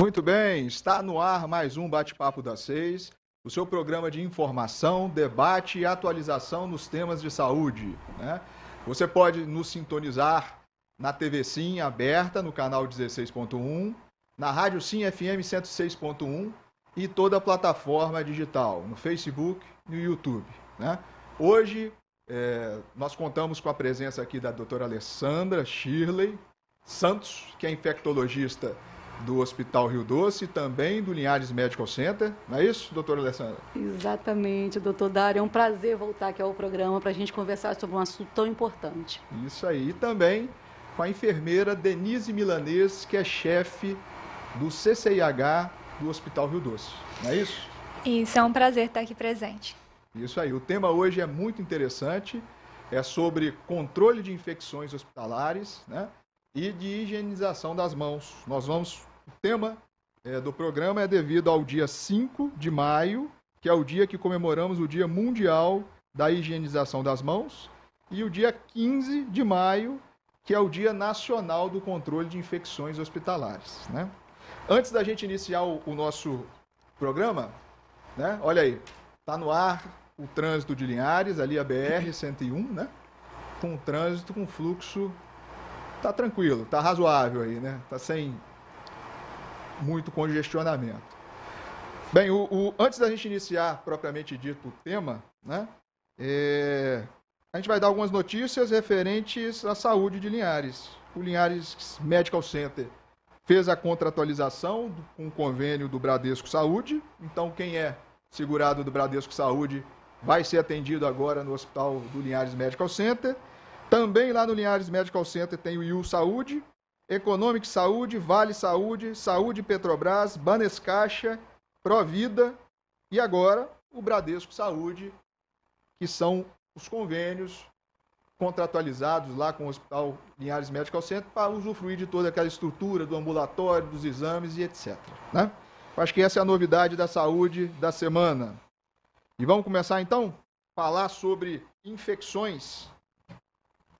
Muito bem, está no ar mais um Bate-Papo das 6, o seu programa de informação, debate e atualização nos temas de saúde, né? Você pode nos sintonizar na TV Sim aberta, no canal 16.1, na Rádio Sim FM 106.1 e toda a plataforma digital, no Facebook e no YouTube, né? Hoje, nós contamos com a presença aqui da doutora Alessandra Shirley Santos, que é infectologista do Hospital Rio Doce e também do Linhares Medical Center. Não é isso, doutora Alessandra? Exatamente, doutor Dário. É um prazer voltar aqui ao programa para a gente conversar sobre um assunto tão importante. Isso aí. E também com a enfermeira Denise Milanês, que é chefe do CCIH do Hospital Rio Doce. Não é isso? Isso, é um prazer estar aqui presente. Isso aí. O tema hoje é muito interessante. É sobre controle de infecções hospitalares, né? E de higienização das mãos. O tema do programa é devido ao dia 5 de maio, que é o dia que comemoramos o Dia Mundial da Higienização das Mãos, e o dia 15 de maio, que é o Dia Nacional do Controle de Infecções Hospitalares, né? Antes da gente iniciar o nosso programa, né? Olha aí, está no ar o trânsito de Linhares, ali a BR-101, né? Com trânsito, com fluxo, tá tranquilo, tá razoável aí, né? Tá sem muito congestionamento. Bem, antes da gente iniciar propriamente dito o tema, né? A gente vai dar algumas notícias referentes à saúde de Linhares. O Linhares Medical Center fez a contratualização com o convênio do Bradesco Saúde. Então, quem é segurado do Bradesco Saúde vai ser atendido agora no Hospital do Linhares Medical Center. Também lá no Linhares Medical Center tem o IU Saúde, Economic Saúde, Vale Saúde, Saúde Petrobras, Banescaixa, Provida e agora o Bradesco Saúde, que são os convênios contratualizados lá com o Hospital Linhares Medical Center para usufruir de toda aquela estrutura do ambulatório, dos exames e etc, né? Acho que essa é a novidade da saúde da semana. E vamos começar então a falar sobre infecções.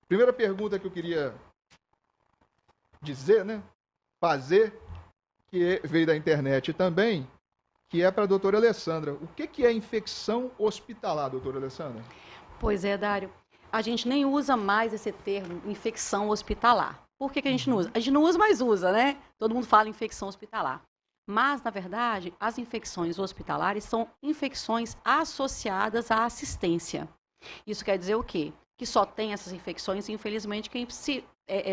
Primeira pergunta que eu queria dizer, né? Fazer, que veio da internet também, que é para a doutora Alessandra. O que é infecção hospitalar, doutora Alessandra? Pois é, Dário. A gente nem usa mais esse termo, infecção hospitalar. Por que a gente não usa? A gente não usa, mas usa, né? Todo mundo fala infecção hospitalar. Mas, na verdade, as infecções hospitalares são infecções associadas à assistência. Isso quer dizer o quê? Que só tem essas infecções, infelizmente, quem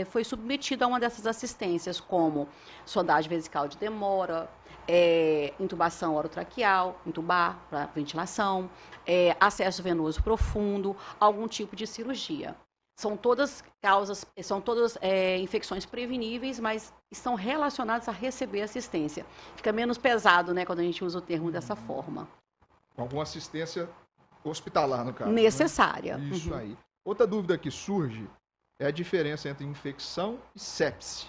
foi submetido a uma dessas assistências, como sondagem vesical de demora, intubação orotraqueal, intubar para ventilação, acesso venoso profundo, algum tipo de cirurgia. São todas infecções preveníveis, mas estão relacionadas a receber assistência. Fica menos pesado, né, quando a gente usa o termo dessa forma. Alguma assistência hospitalar, no caso. Necessária. Né? Isso aí. Outra dúvida que surge é a diferença entre infecção e sepse.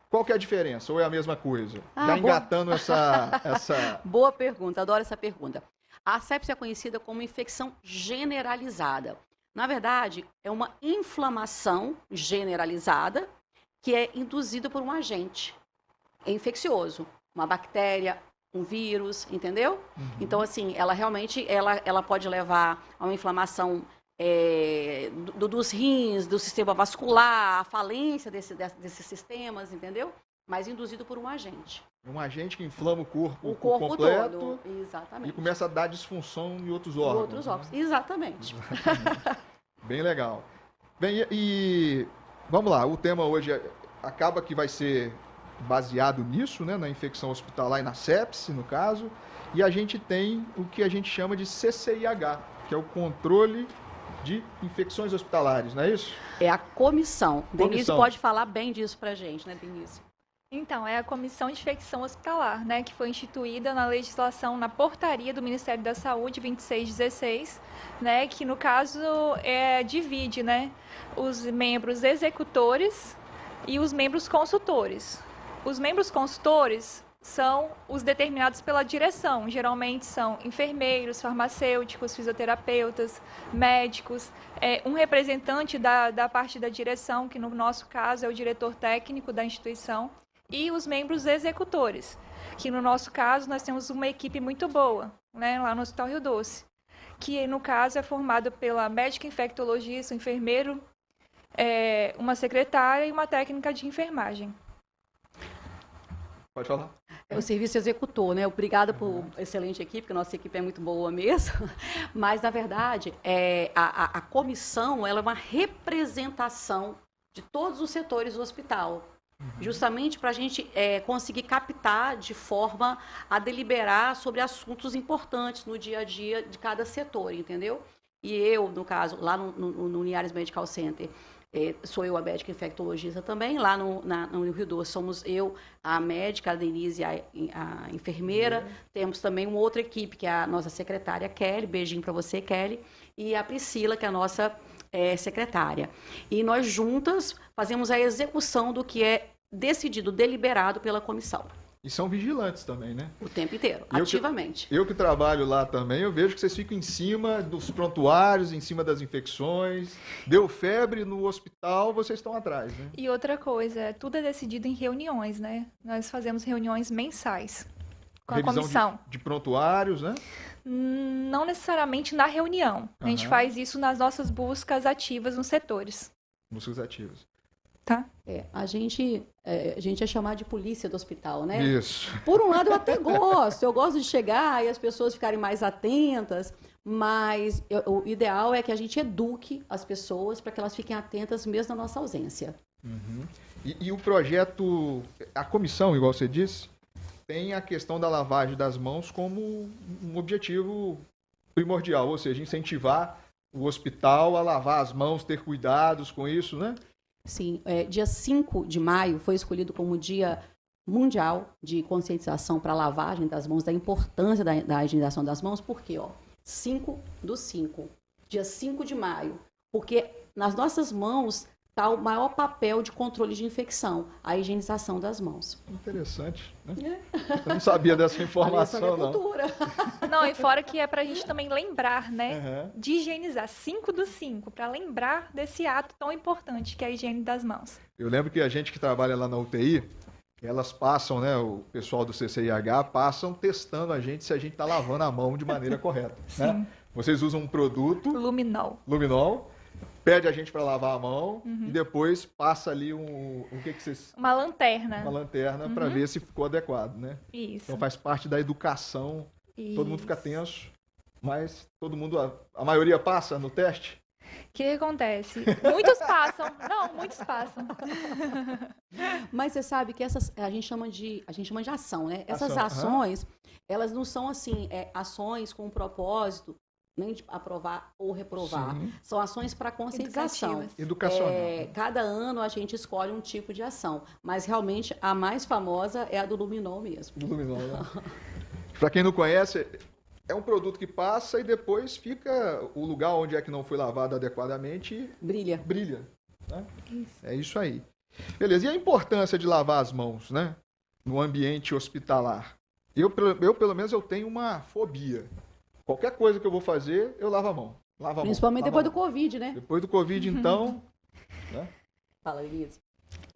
Qual que é a diferença? Ou é a mesma coisa? Já engatando essa... Boa pergunta, adoro essa pergunta. A sepse é conhecida como infecção generalizada. Na verdade, é uma inflamação generalizada que é induzida por um agente infeccioso, uma bactéria, um vírus, entendeu? Então, assim, ela realmente ela pode levar a uma inflamação dos rins, do sistema vascular, a falência desses sistemas, entendeu? Mas induzido por um agente. Um agente que inflama o corpo completo todo. Exatamente. E começa a dar disfunção em outros órgãos. Outros órgãos, né? Exatamente. Bem legal. Bem, e vamos lá, o tema hoje acaba que vai ser baseado nisso, né, na infecção hospitalar e na sepse, no caso, e a gente tem o que a gente chama de CCIH, que é o controle de infecções hospitalares, não é isso? É a comissão. Denise pode falar bem disso pra gente, né, Denise? Então, é a Comissão de Infecção Hospitalar, né, que foi instituída na legislação, na portaria do Ministério da Saúde 2616, né, que no caso divide, né, os membros executores e os membros consultores. Os membros consultores são os determinados pela direção, geralmente são enfermeiros, farmacêuticos, fisioterapeutas, médicos, um representante da parte da direção, que no nosso caso é o diretor técnico da instituição, e os membros executores, que no nosso caso nós temos uma equipe muito boa, né, lá no Hospital Rio Doce, que no caso é formado pela médica infectologista, um enfermeiro, uma secretária e uma técnica de enfermagem. Pode falar. O serviço executor, né? Obrigada por excelente equipe, porque a nossa equipe é muito boa mesmo. Mas, na verdade, a comissão ela é uma representação de todos os setores do hospital. Justamente para a gente conseguir captar de forma a deliberar sobre assuntos importantes no dia a dia de cada setor, entendeu? E eu, no caso, lá no Linhares Medical Center, sou eu a médica infectologista também. Lá no Rio Doce somos eu, a médica, a Denise, a enfermeira. Temos também uma outra equipe, que é a nossa secretária Kelly. Beijinho para você, Kelly. E a Priscila, que é a nossa secretária. E nós juntas fazemos a execução do que é decidido, deliberado pela comissão. E são vigilantes também, né? O tempo inteiro, ativamente. Eu que trabalho lá também, eu vejo que vocês ficam em cima dos prontuários, em cima das infecções. Deu febre no hospital, vocês estão atrás, né? E outra coisa, tudo é decidido em reuniões, né? Nós fazemos reuniões mensais com a comissão. De prontuários, né? Não necessariamente na reunião. A gente faz isso nas nossas buscas ativas nos setores. Buscas ativas. Tá? A gente é chamado de polícia do hospital, né? Isso. Por um lado, eu até gosto. Eu gosto de chegar e as pessoas ficarem mais atentas, mas o ideal é que a gente eduque as pessoas para que elas fiquem atentas mesmo na nossa ausência. Uhum. E o projeto, a comissão, igual você disse, tem a questão da lavagem das mãos como um objetivo primordial, ou seja, incentivar o hospital a lavar as mãos, ter cuidados com isso, né? Sim, dia 5 de maio foi escolhido como Dia Mundial de Conscientização para a Lavagem das Mãos, da importância da higienização das mãos. Por quê? 5/5, dia 5 de maio, porque nas nossas mãos está o maior papel de controle de infecção, a higienização das mãos. Interessante, né? Eu não sabia dessa informação, não. Não, e fora que é para a gente também lembrar, né? De higienizar 5/5, para lembrar desse ato tão importante que é a higiene das mãos. Eu lembro que a gente que trabalha lá na UTI, elas passam, né? O pessoal do CCIH passam testando a gente se a gente está lavando a mão de maneira correta. Sim. Né? Vocês usam um produto... Luminol. Pede a gente para lavar a mão e depois passa ali o que vocês... Uma lanterna. Uma lanterna para ver se ficou adequado, né? Isso. Então faz parte da educação. Isso. Todo mundo fica tenso, mas todo mundo, a maioria passa no teste? O que acontece? Muitos passam. Não, muitos passam. Mas você sabe que a gente chama de ação, né? Essas ações, elas não são assim, ações com um propósito nem de aprovar ou reprovar. Sim. São ações para conscientização. Educacional. Cada ano a gente escolhe um tipo de ação, mas realmente a mais famosa é a do Luminol mesmo. Do Luminol, né? Para quem não conhece, é um produto que passa e depois fica o lugar onde é que não foi lavado adequadamente brilha. Né? É isso aí. Beleza. E a importância de lavar as mãos, né? No ambiente hospitalar? Eu pelo menos, eu tenho uma fobia. Qualquer coisa que eu vou fazer, eu lavo a mão. Principalmente depois do Covid, né? Depois do Covid, então... Né? Fala, Denise.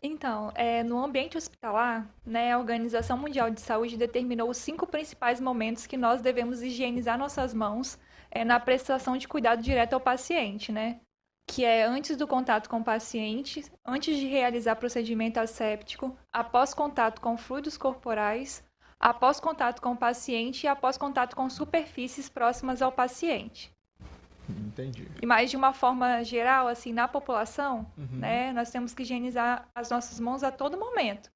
Então, no ambiente hospitalar, né, a Organização Mundial de Saúde determinou os 5 principais momentos que nós devemos higienizar nossas mãos na prestação de cuidado direto ao paciente, né? Que é antes do contato com o paciente, antes de realizar procedimento asséptico, após contato com fluidos corporais, após contato com o paciente e após contato com superfícies próximas ao paciente. Entendi. E mais de uma forma geral, assim, na população, né, nós temos que higienizar as nossas mãos a todo momento,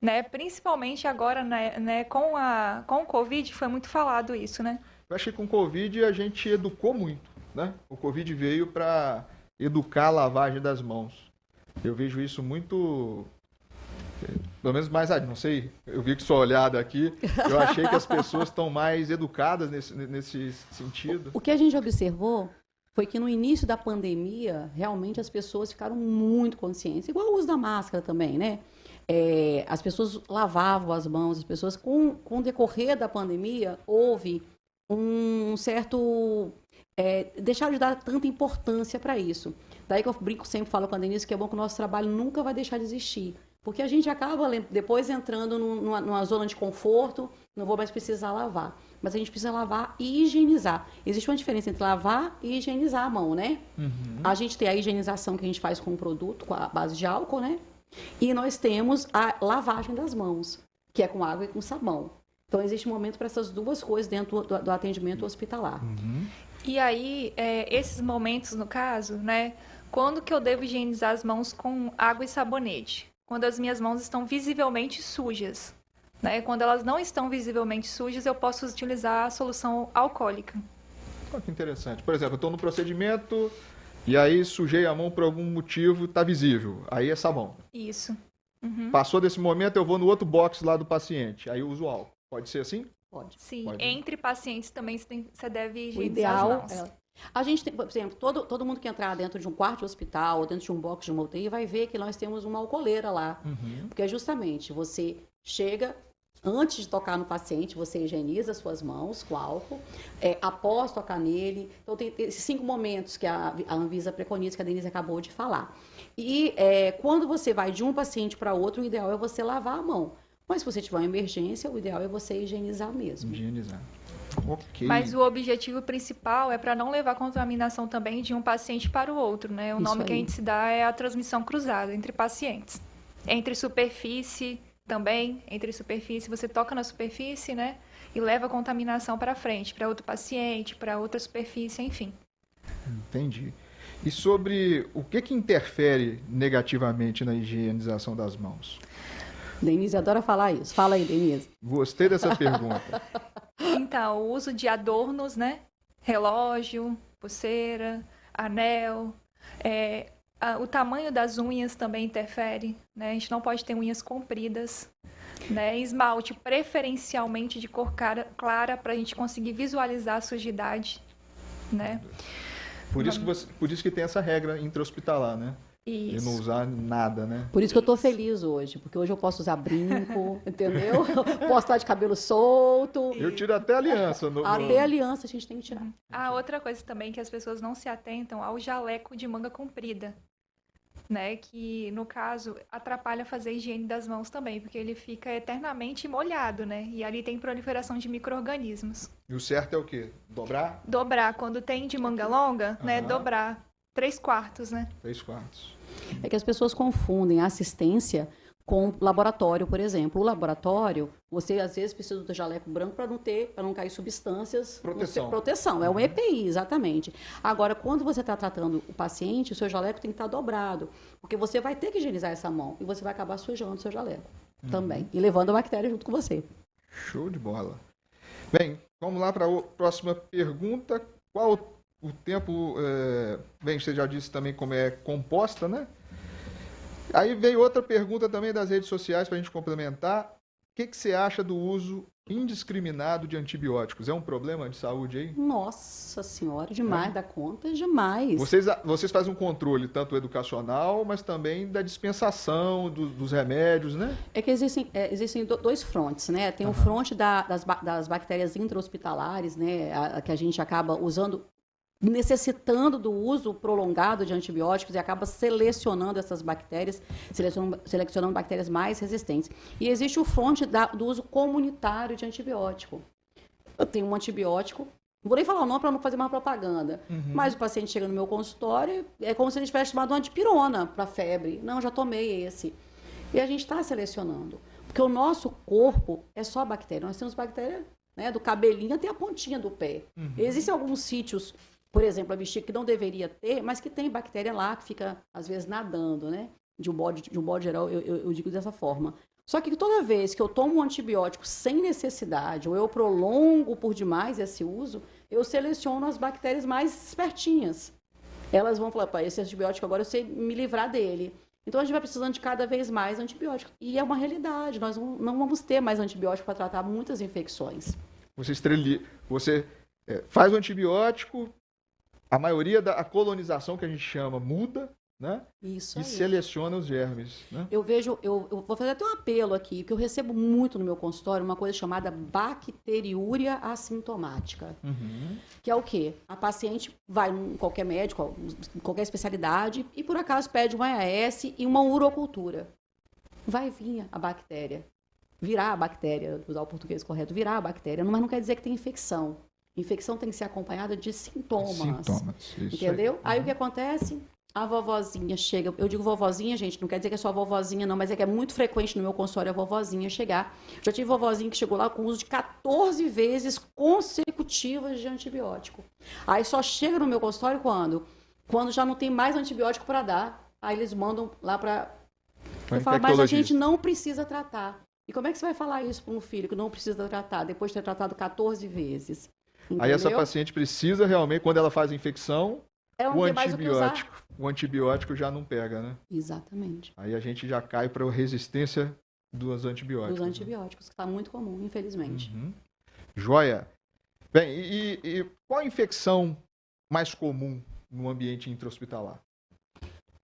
né? Principalmente agora, né, com o Covid, foi muito falado isso, né? Eu acho que com o Covid a gente educou muito, né? O Covid veio para educar a lavagem das mãos. Eu vejo isso muito... Pelo menos mais, não sei, eu vi que sua olhada aqui, eu achei que as pessoas estão mais educadas nesse sentido. O que a gente observou foi que no início da pandemia, realmente as pessoas ficaram muito conscientes, igual o uso da máscara também, né? As pessoas lavavam as mãos, as pessoas, com o decorrer da pandemia, houve um certo... deixaram de dar tanta importância para isso. Daí que eu brinco, sempre falo com a Denise, que é bom que o nosso trabalho nunca vai deixar de existir. Porque a gente acaba depois entrando numa zona de conforto, não vou mais precisar lavar. Mas a gente precisa lavar e higienizar. Existe uma diferença entre lavar e higienizar a mão, né? A gente tem a higienização que a gente faz com o produto, com a base de álcool, né? E nós temos a lavagem das mãos, que é com água e com sabão. Então, existe um momento para essas duas coisas dentro do atendimento hospitalar. E aí, esses momentos, no caso, né? Quando que eu devo higienizar as mãos com água e sabonete? Quando as minhas mãos estão visivelmente sujas. Né? Quando elas não estão visivelmente sujas, eu posso utilizar a solução alcoólica. Olha que interessante. Por exemplo, eu estou no procedimento e aí sujei a mão por algum motivo, está visível. Aí é sabão. Isso. Passou desse momento, eu vou no outro box lá do paciente. Aí eu uso álcool. Pode ser assim? Pode. Sim, Pode. Entre pacientes também você deve O higienizar as ideal mãos. a gente tem, por exemplo, todo mundo que entrar dentro de um quarto de hospital ou dentro de um box de uma UTI vai ver que nós temos uma alcooleira lá. Porque é justamente você chega, antes de tocar no paciente, você higieniza suas mãos com álcool, após tocar nele. Então, tem esses 5 momentos que a Anvisa preconiza, que a Denise acabou de falar. E quando você vai de um paciente para outro, o ideal é você lavar a mão. Mas se você tiver uma emergência, o ideal é você higienizar mesmo. Higienizar. Ok. Mas o objetivo principal é para não levar contaminação também de um paciente para o outro, né? O Isso nome que a aí. gente se dá é a transmissão cruzada entre pacientes. Entre superfície também, entre superfície, você toca na superfície, né? E leva a contaminação para frente, para outro paciente, para outra superfície, enfim. Entendi. E sobre o que interfere negativamente na higienização das mãos? Denise adora falar isso. Fala aí, Denise. Gostei dessa pergunta. Então, o uso de adornos, né? Relógio, pulseira, anel, o tamanho das unhas também interfere, né? A gente não pode ter unhas compridas, né? Esmalte, preferencialmente de cor clara, para a gente conseguir visualizar a sujidade, né? Por isso que tem essa regra intra-hospitalar, né? Isso. De não usar nada, né? Por isso que eu tô feliz hoje, porque hoje eu posso usar brinco, entendeu? Posso estar de cabelo solto. Eu tiro até aliança. Até aliança a gente tem que tirar. Outra coisa também que as pessoas não se atentam ao jaleco de manga comprida, né? Que, no caso, atrapalha fazer a higiene das mãos também, porque ele fica eternamente molhado, né? E ali tem proliferação de micro-organismos. E o certo é o quê? Dobrar? Dobrar, quando tem de manga longa, né? Aham. Dobrar 3/4, né? 3/4. É que as pessoas confundem a assistência com laboratório, por exemplo. O laboratório, você às vezes precisa do jaleco branco para não cair substâncias. Proteção. Proteção, é um EPI, exatamente. Agora, quando você está tratando o paciente, o seu jaleco tem que estar dobrado, porque você vai ter que higienizar essa mão e você vai acabar sujando o seu jaleco também, e levando a bactéria junto com você. Show de bola. Bem, vamos lá para a próxima pergunta. Qual o tempo... Bem, você já disse também como é composta, né? Aí veio outra pergunta também das redes sociais para a gente complementar. O que você acha do uso indiscriminado de antibióticos? É um problema de saúde aí? Nossa senhora, demais da conta, demais. Vocês fazem um controle tanto educacional, mas também da dispensação dos remédios, né? É que existem dois frontes, né? Tem o fronte das bactérias intra-hospitalares, né? Que a gente acaba usando, necessitando do uso prolongado de antibióticos e acaba selecionando essas bactérias, selecionando bactérias mais resistentes. E existe o fronte do uso comunitário de antibiótico. Eu tenho um antibiótico, não vou nem falar o nome para não fazer mais propaganda, mas o paciente chega no meu consultório, é como se ele tivesse tomado uma dipirona para febre. Não, já tomei esse. E a gente está selecionando, porque o nosso corpo é só bactéria. Nós temos bactéria, né, do cabelinho até a pontinha do pé. Existem alguns sítios, por exemplo, a bexiga, que não deveria ter, mas que tem bactéria lá, que fica, às vezes, nadando, né? De um modo geral, eu digo dessa forma. Só que toda vez que eu tomo um antibiótico sem necessidade, ou eu prolongo por demais esse uso, eu seleciono as bactérias mais espertinhas. Elas vão falar, pá, esse antibiótico agora eu sei me livrar dele. Então a gente vai precisando de cada vez mais antibiótico. E é uma realidade, nós não vamos ter mais antibiótico para tratar muitas infecções. Você faz o antibiótico, a maioria da colonização que a gente chama muda, né? Isso e aí. seleciona os germes, né? Eu vou fazer até um apelo aqui, que eu recebo muito no meu consultório uma coisa chamada bacteriúria assintomática. Que é o quê? A paciente vai em qualquer médico, em qualquer especialidade, e por acaso pede um AAS e uma urocultura. vai vir a bactéria. Virar a bactéria, usar o português correto, virar a bactéria, mas não quer dizer que tem infecção. Infecção tem que ser acompanhada de sintomas. Sintomas, isso entendeu? Aí o que acontece? A vovozinha chega, eu digo vovozinha, gente, não quer dizer que é só vovozinha não, mas é que é muito frequente no meu consultório a vovozinha chegar. Já tive vovozinha que chegou lá com o uso de 14 vezes consecutivas de antibiótico. Aí só chega no meu consultório quando? Quando já não tem mais antibiótico para dar. Aí eles mandam lá para... Eu falo, mas a gente não precisa tratar. E como é que você vai falar isso para um filho que não precisa tratar, depois de ter tratado 14 vezes? Entendeu? Aí essa paciente precisa realmente, quando ela faz a infecção, o antibiótico já não pega, né? Exatamente. Aí a gente já cai para a resistência dos antibióticos. Dos antibióticos, que está muito comum, infelizmente. Uhum. Joia. Bem, e qual a infecção mais comum no ambiente intra-hospitalar?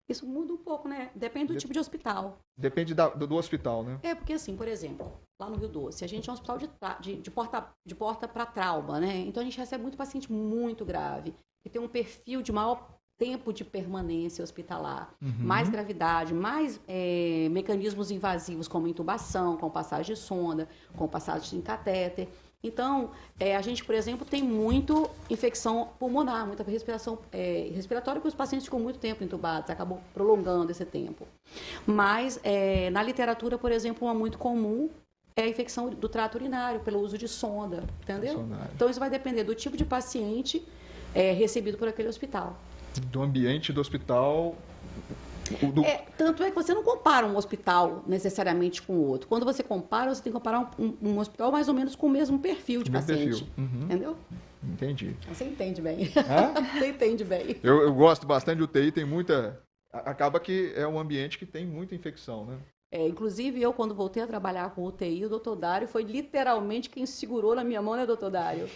Isso muda um pouco, né? Depende do tipo de hospital. Depende do hospital, né? É, porque assim, por exemplo, lá no Rio Doce, a gente é um hospital de porta para trauma, né? Então a gente recebe muito paciente muito grave, que tem um perfil de maior tempo de permanência hospitalar, mais gravidade, mais mecanismos invasivos como intubação, com passagem de sonda, com passagem em catéter. Então, a gente, por exemplo, tem muito infecção pulmonar, muita respiração respiratória, porque os pacientes ficam muito tempo entubados, acabam prolongando esse tempo. Mas, na literatura, por exemplo, uma muito comum é a infecção do trato urinário, pelo uso de sonda, entendeu? Então, isso vai depender do tipo de paciente recebido por aquele hospital. Do ambiente do hospital... Tanto é que você não compara um hospital necessariamente com o outro. Quando você compara, você tem que comparar um hospital mais ou menos com o mesmo perfil de paciente. Entendeu? Entendi. Você entende bem. Você entende bem. Eu gosto bastante de UTI, tem muita... Acaba que é um ambiente que tem muita infecção, né? Inclusive, eu, quando voltei a trabalhar com UTI, o doutor Dário foi literalmente quem segurou na minha mão, né, doutor Dário?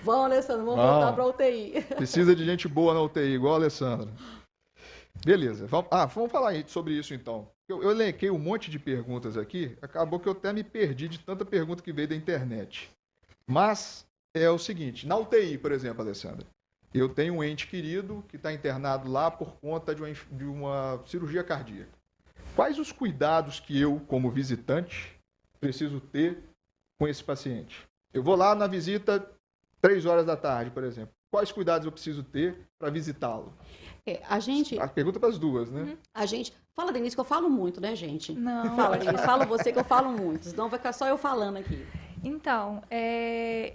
Vamos, Alessandro, vamos voltar para a UTI. Precisa de gente boa na UTI, igual a Alessandra. Beleza, vamos falar sobre isso então. Eu elenquei um monte de perguntas aqui, acabou que eu até me perdi de tanta pergunta que veio da internet. Mas é o seguinte, na UTI, por exemplo, Alessandra, eu tenho um ente querido que está internado lá por conta de uma cirurgia cardíaca. Quais os cuidados que eu, como visitante, preciso ter com esse paciente? Eu vou lá na visita 3 horas da tarde, por exemplo. Quais cuidados eu preciso ter para visitá-lo? A pergunta para as duas, né? A gente... Fala, Denise, que eu falo muito, né, gente? Não. Fala, Denise, fala você que eu falo muito. Senão vai ficar só eu falando aqui. Então,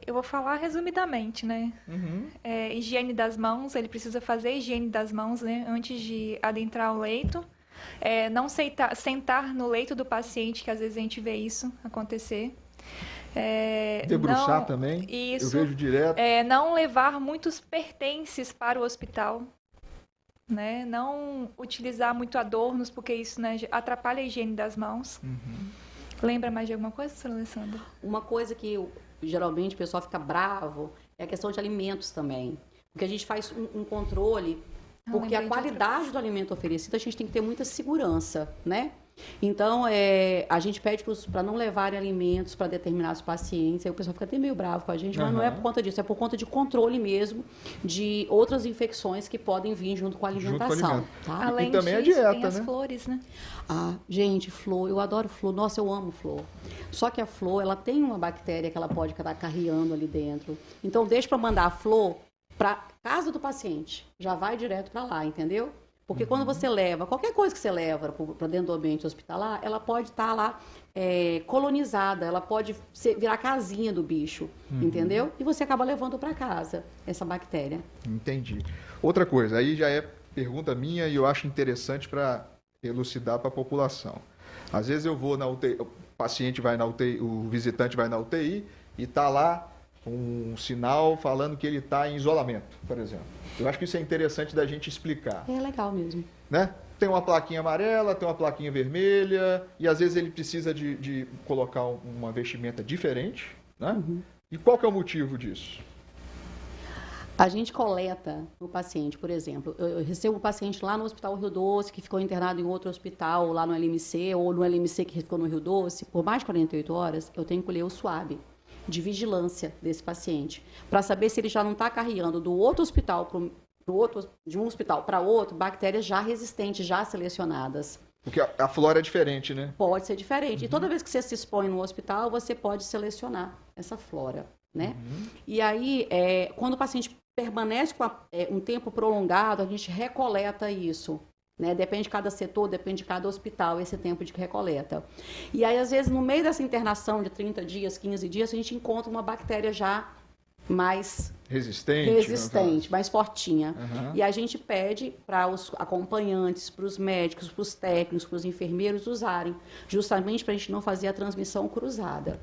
eu vou falar resumidamente, né? Higiene das mãos, ele precisa fazer higiene das mãos, né? Antes de adentrar o leito. Não sentar no leito do paciente, que às vezes a gente vê isso acontecer. Debruçar também, isso, eu vejo direto. Não levar muitos pertences para o hospital. Né? Não utilizar muito adornos, porque isso, né, atrapalha a higiene das mãos. Lembra mais de alguma coisa, senhora Alessandra? Uma coisa que geralmente o pessoal fica bravo é a questão de alimentos também. Porque a gente faz um controle, porque a qualidade do alimento oferecido a gente tem que ter muita segurança, né? Então, a gente pede para não levarem alimentos para determinados pacientes. Aí o pessoal fica até meio bravo com a gente, mas não é por conta disso, é por conta de controle mesmo de outras infecções que podem vir junto com a alimentação. Tá? Além e também disso, a dieta, tem as né? flores, né? Gente, flor, eu adoro flor. Nossa, eu amo flor. Só que a flor, ela tem uma bactéria que ela pode estar carreando ali dentro. Então, deixa para mandar a flor para casa do paciente. Já vai direto para lá, entendeu? Porque quando você leva, qualquer coisa que você leva para dentro do ambiente hospitalar, ela pode estar lá colonizada, ela pode virar casinha do bicho, entendeu? E você acaba levando para casa essa bactéria. Entendi. Outra coisa, aí já é pergunta minha e eu acho interessante para elucidar para a população. Às vezes eu vou na UTI, o paciente vai na UTI, o visitante vai na UTI e está lá um sinal falando que ele está em isolamento, por exemplo. Eu acho que isso é interessante da gente explicar. É legal mesmo. Né? Tem uma plaquinha amarela, tem uma plaquinha vermelha, e às vezes ele precisa de colocar uma vestimenta diferente, né? E qual que é o motivo disso? A gente coleta o paciente, por exemplo, eu recebo um paciente lá no Hospital Rio Doce, que ficou internado em outro hospital, lá no LMC, ou no LMC que ficou no Rio Doce, por mais de 48 horas, eu tenho que colher o SWAB de vigilância desse paciente, para saber se ele já não está carregando do outro hospital de um hospital para outro, bactérias já resistentes, já selecionadas. Porque a flora é diferente, né? Pode ser diferente. E toda vez que você se expõe no hospital, você pode selecionar essa flora, né? E aí, quando o paciente permanece com um tempo prolongado, a gente recoleta isso, né? Depende de cada setor, depende de cada hospital, esse tempo de recoleta. E aí, às vezes, no meio dessa internação de 30 dias, 15 dias, a gente encontra uma bactéria já mais resistente, mais fortinha. E a gente pede para os acompanhantes, para os médicos, para os técnicos, para os enfermeiros usarem, justamente para a gente não fazer a transmissão cruzada.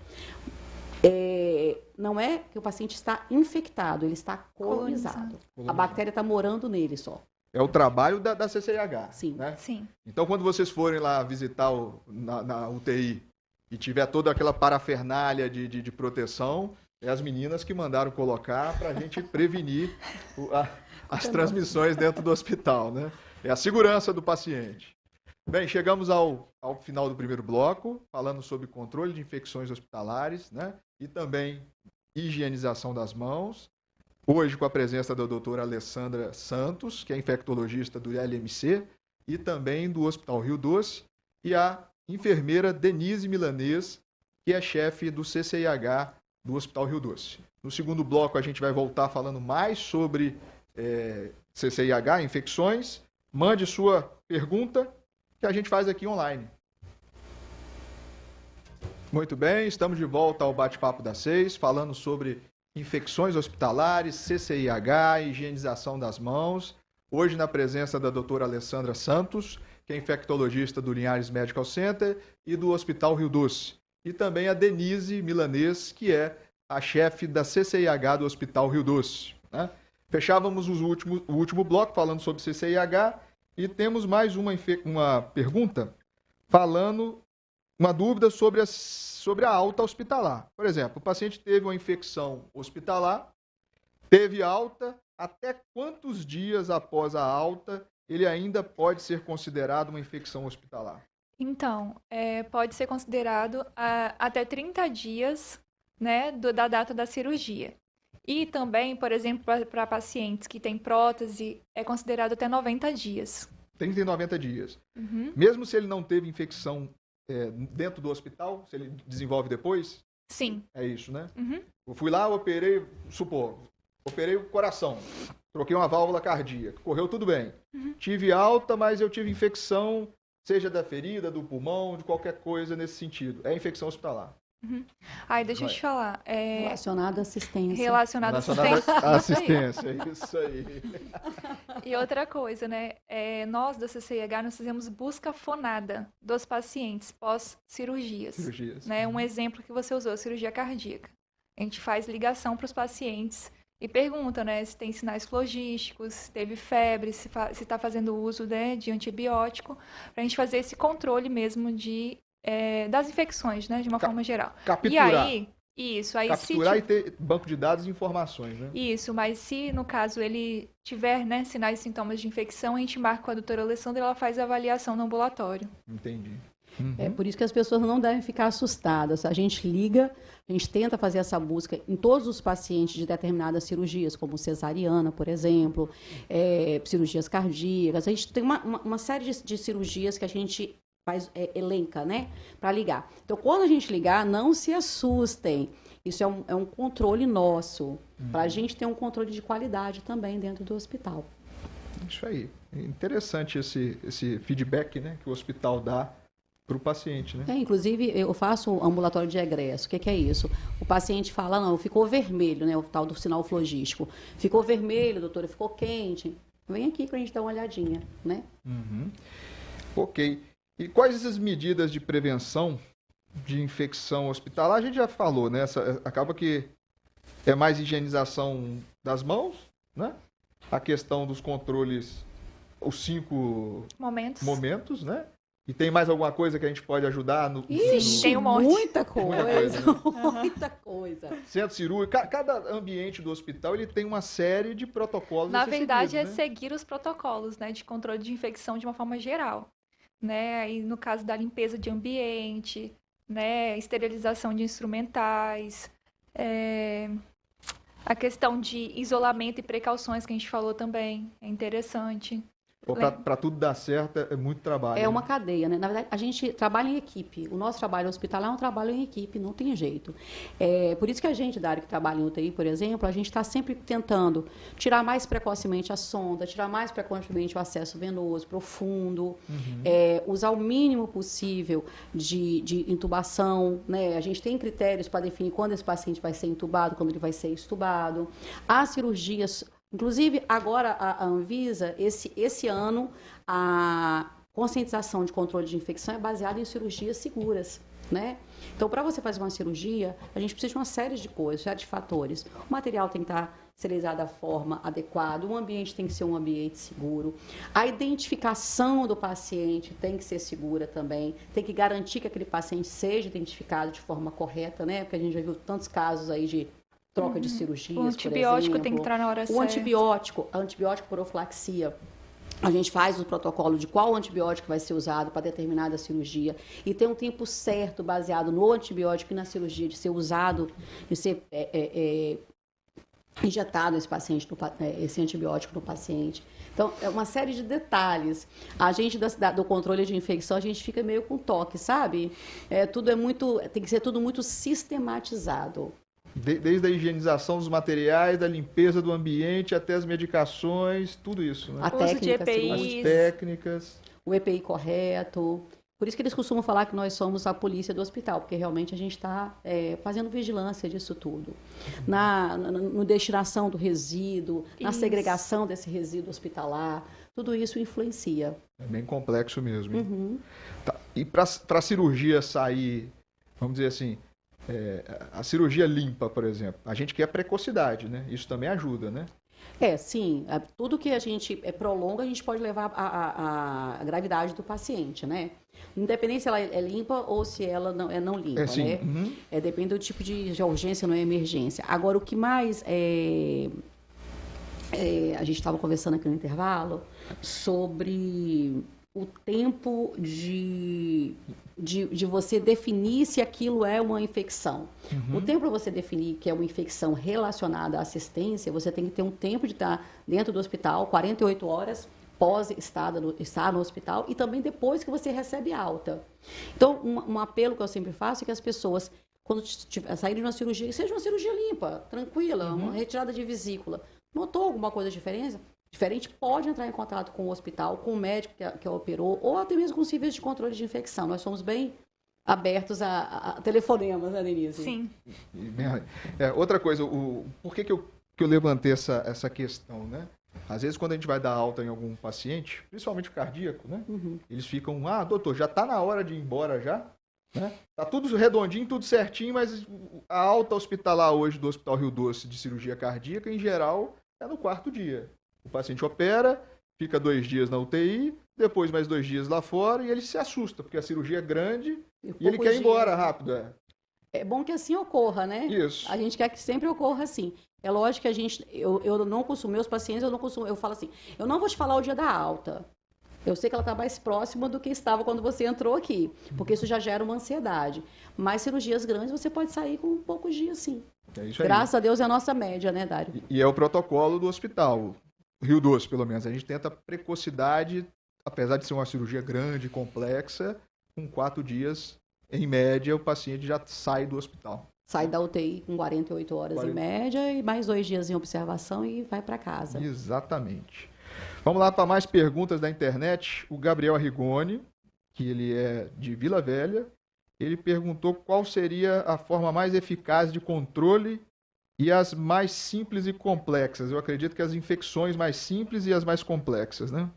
Não é que o paciente está infectado, ele está colonizado. A bactéria está morando nele só. É o trabalho da CCIH. Sim. Né? Sim. Então, quando vocês forem lá visitar na UTI e tiver toda aquela parafernália de proteção, é as meninas que mandaram colocar para a gente prevenir as transmissões dentro do hospital, né? É a segurança do paciente. Bem, chegamos ao final do primeiro bloco, falando sobre controle de infecções hospitalares, né? E também higienização das mãos. Hoje com a presença da doutora Alessandra Santos, que é infectologista do LMC, e também do Hospital Rio Doce, e a enfermeira Denise Milanês, que é chefe do CCIH do Hospital Rio Doce. No segundo bloco, a gente vai voltar falando mais sobre CCIH, infecções. Mande sua pergunta, que a gente faz aqui online. Muito bem, estamos de volta ao Bate-Papo das 6, falando sobre infecções hospitalares, CCIH, higienização das mãos. Hoje, na presença da doutora Alessandra Santos, que é infectologista do Linhares Medical Center e do Hospital Rio Doce. E também a Denise Milanês, que é a chefe da CCIH do Hospital Rio Doce. Né? Fechávamos o último bloco falando sobre CCIH e temos mais uma pergunta uma dúvida sobre a alta hospitalar. Por exemplo, o paciente teve uma infecção hospitalar, teve alta, até quantos dias após a alta ele ainda pode ser considerado uma infecção hospitalar? Então, pode ser considerado até 30 dias, né, da data da cirurgia. E também, por exemplo, para pacientes que têm prótese, é considerado até 90 dias. 30 e 90 dias. Mesmo se ele não teve infecção dentro do hospital, se ele desenvolve depois? Sim. É isso, né? Eu fui lá, operei o coração, troquei uma válvula cardíaca, correu tudo bem. Tive alta, mas eu tive infecção, seja da ferida, do pulmão, de qualquer coisa nesse sentido. É infecção hospitalar. Deixa eu te falar. Relacionado à assistência. Relacionado à assistência. Assistência, isso aí. E outra coisa, né? Nós da CCIH, nós fazemos busca fonada dos pacientes pós-cirurgias. Né? Um exemplo que você usou, cirurgia cardíaca. A gente faz ligação para os pacientes e pergunta, né, se tem sinais flogísticos, se teve febre, se está fazendo uso, né, de antibiótico, para a gente fazer esse controle mesmo das infecções, né, de uma forma geral. Capturar. E aí, capturar e ter banco de dados e informações, né? Isso, mas se no caso ele tiver, né, sinais e sintomas de infecção, a gente marca com a doutora Alessandra e ela faz a avaliação no ambulatório. Entendi. É por isso que as pessoas não devem ficar assustadas. A gente liga, a gente tenta fazer essa busca em todos os pacientes de determinadas cirurgias, como cesariana, por exemplo, cirurgias cardíacas. A gente tem uma série de cirurgias que a gente faz, elenca, né, para ligar. Então, quando a gente ligar, não se assustem. Isso é um controle nosso, para a gente ter um controle de qualidade também dentro do hospital. Isso aí. É interessante esse feedback, né, que o hospital dá para o paciente, né? Inclusive, eu faço ambulatório de egresso. O que é isso? O paciente fala, não, ficou vermelho, né? O tal do sinal flogístico. Ficou vermelho, doutora, ficou quente. Vem aqui para a gente dar uma olhadinha, né? Ok. E quais essas medidas de prevenção de infecção hospitalar? A gente já falou, né? Acaba que é mais higienização das mãos, né? A questão dos controles, os 5 momentos, né? E tem mais alguma coisa que a gente pode ajudar? Ixi, tem um monte. Muita coisa. Né? Muita coisa. Centro cirúrgico, cada ambiente do hospital ele tem uma série de protocolos. Na verdade, seguidos, né? Seguir os protocolos, né, de controle de infecção de uma forma geral. Né? Aí, no caso da limpeza de ambiente, né, esterilização de instrumentais, a questão de isolamento e precauções que a gente falou também é interessante. Para tudo dar certo é muito trabalho. É uma cadeia, né? Na verdade, a gente trabalha em equipe. O nosso trabalho hospitalar é um trabalho em equipe, não tem jeito. Por isso que a gente, da área que trabalha em UTI, por exemplo, a gente está sempre tentando tirar mais precocemente a sonda, tirar mais precocemente o acesso venoso profundo, usar o mínimo possível de intubação, né? A gente tem critérios para definir quando esse paciente vai ser intubado, quando ele vai ser extubado. As cirurgias... Inclusive, agora a Anvisa, esse ano, a conscientização de controle de infecção é baseada em cirurgias seguras, né? Então, para você fazer uma cirurgia, a gente precisa de uma série de coisas, uma série de fatores. O material tem que estar esterilizado da forma adequada, o ambiente tem que ser um ambiente seguro, a identificação do paciente tem que ser segura também, tem que garantir que aquele paciente seja identificado de forma correta, né? Porque a gente já viu tantos casos aí de troca de cirurgias, o antibiótico tem que entrar na hora certa. O antibiótico, a antibiótico profilaxia, a gente faz o protocolo de qual antibiótico vai ser usado para determinada cirurgia e tem um tempo certo baseado no antibiótico e na cirurgia de ser usado, de ser injetado esse antibiótico no paciente. Então, é uma série de detalhes. A gente do controle de infecção, a gente fica meio com toque, sabe? Tem que ser tudo muito sistematizado. Desde a higienização dos materiais, da limpeza do ambiente, até as medicações, tudo isso, né? A uso de EPIs. As técnicas. O EPI correto. Por isso que eles costumam falar que nós somos a polícia do hospital, porque realmente a gente está fazendo vigilância disso tudo. No destinação do resíduo, na segregação desse resíduo hospitalar, tudo isso influencia. É bem complexo mesmo. Tá. E para a cirurgia sair, vamos dizer assim, a cirurgia limpa, por exemplo, a gente quer precocidade, né? Isso também ajuda, né? Sim. Tudo que a gente prolonga, a gente pode levar a gravidade do paciente, né? Independente se ela é limpa ou se ela não limpa, né? Uhum. Depende do tipo de urgência, não é emergência. Agora, o que mais a gente estava conversando aqui no intervalo sobre o tempo de você definir se aquilo é uma infecção. O tempo para você definir que é uma infecção relacionada à assistência, você tem que ter um tempo de estar dentro do hospital, 48 horas pós estar no hospital e também depois que você recebe alta. Então, um apelo que eu sempre faço é que as pessoas, quando saírem de uma cirurgia, seja uma cirurgia limpa, tranquila, uma retirada de vesícula. Notou alguma coisa diferente, pode entrar em contato com o hospital, com o médico que operou, ou até mesmo com os serviços de controle de infecção. Nós somos bem abertos a telefonemas, né, Denise? Sim. Outra coisa, por que eu levantei essa questão, né? Às vezes, quando a gente vai dar alta em algum paciente, principalmente o cardíaco, né? Eles ficam, doutor, já está na hora de ir embora já? Né? Tá tudo redondinho, tudo certinho, mas a alta hospitalar hoje do Hospital Rio Doce de cirurgia cardíaca, em geral, é no 4º dia. O paciente opera, fica 2 dias na UTI, depois mais 2 dias lá fora e ele se assusta, porque a cirurgia é grande e ele quer ir embora rápido. É bom que assim ocorra, né? Isso. A gente quer que sempre ocorra assim. É lógico que eu não costumo, meus pacientes, eu falo assim, eu não vou te falar o dia da alta. Eu sei que ela está mais próxima do que estava quando você entrou aqui, porque isso já gera uma ansiedade. Mas cirurgias grandes você pode sair com poucos dias, sim. É isso aí. Graças a Deus é a nossa média, né, Dário? E é o protocolo do hospital, Rio Doce, pelo menos. A gente tenta precocidade, apesar de ser uma cirurgia grande, complexa, com 4 dias, em média, o paciente já sai do hospital. Sai da UTI com 48 horas em média e mais 2 dias em observação e vai para casa. Exatamente. Vamos lá para mais perguntas da internet. O Gabriel Arrigoni, que ele é de Vila Velha, ele perguntou qual seria a forma mais eficaz de controle e as mais simples e complexas. Eu acredito que as infecções mais simples e as mais complexas, né?